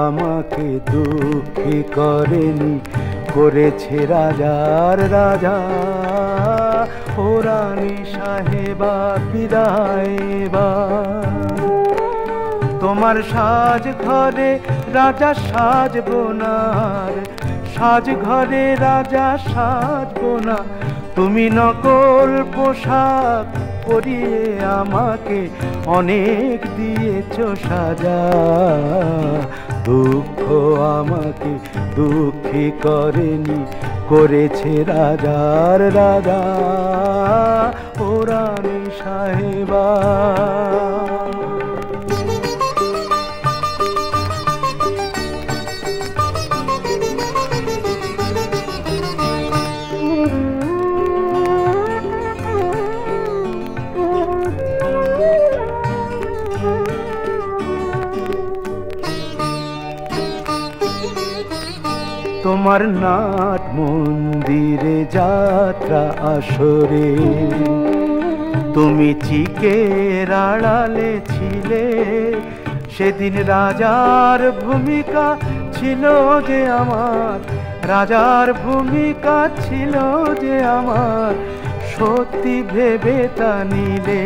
আমাকে দুঃখী করেনি, করেছে রাজার রাজা। ও রানী সাহেবা বিদায় এবার। তোমার সাজ ঘরে রাজা সাজবো না, সাজ ঘরে রাজা সাজবো না। তুমি নকল পোশাক পরিয়ে আমাকে অনেক দিয়েছো সাজা। দুঃখ আমাকে দুঃখী করেনি, করেছে রাজার রাজা। ও রানী সাহেবা। তোমার নাট মন্দিরে যাত্রা আসরে তুমি চিকের আড়ালে ছিলে। সেদিন রাজার ভূমিকা ছিল যে আমার, রাজার ভূমিকা ছিল যে আমার। সত্যি ভেবে তা নিলে,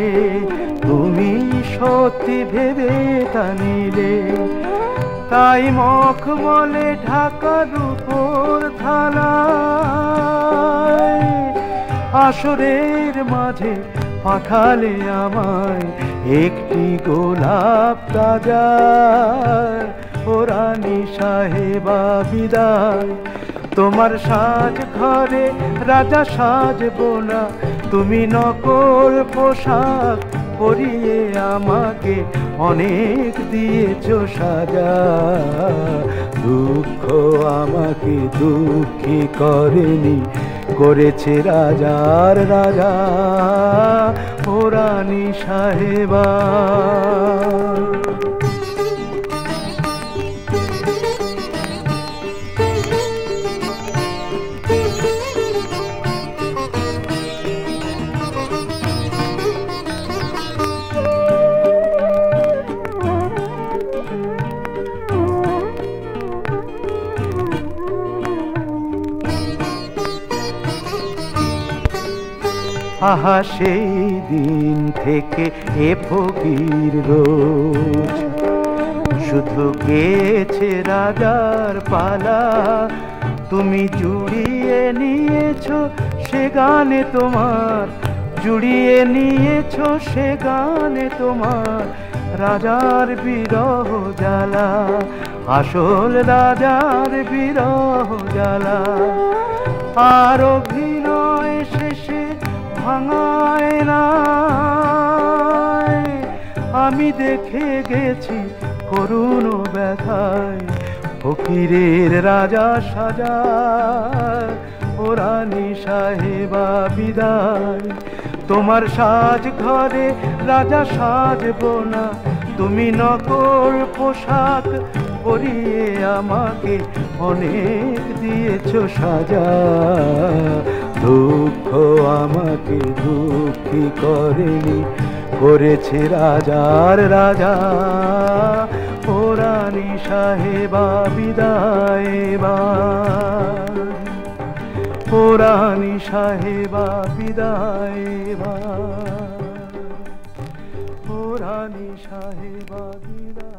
তুমি সত্যি ভেবে তা নিলে। তাই মখমলে ঢাকার উপর থালায় আসরের মাঝে পাঠালে আমায় একটি গোলাপ তাজা। ও রানী সাহেবা বিদায়। তোমার সাজ ঘরে রাজা সাজবো না, তুমি নকল পোশাক পরিয়ে আমাকে অনেক দিয়েছো সাজা। দুঃখ আমাকে দুঃখী করেনি, করেছে রাজার রাজা। ও রানী সাহেবা। আহা সেই দিন থেকে এ ফকির রোজ শুধু গেছে রাজার পালা। তুমি জুড়িয়ে নিয়েছো সে গানে তোমার, জুড়িয়ে নিয়েছো সে গানে তোমার রাজার বিরহ জ্বালা। আসল রাজার বিরহ জ্বালা। আর অভিনয় শেষে ভাঙায় না আমি দেখে গেছি করুণ ব্যথায় ফকিরের রাজা সাজা। ও রানী সাহেবা বিদায়। তোমার সাজ ঘরে রাজা সাজবো না, তুমি নকল পোশাক পরিয়ে আমাকে অনেক দিয়েছো সাজা। দুঃখ আমাকে দুঃখী করেনি, করেছে রাজার রাজা। ও রানী সাহেবা বিদায় এবার। ও রানী সাহেবা বিদায় এবার। ও রানী সাহেবা বিদায়।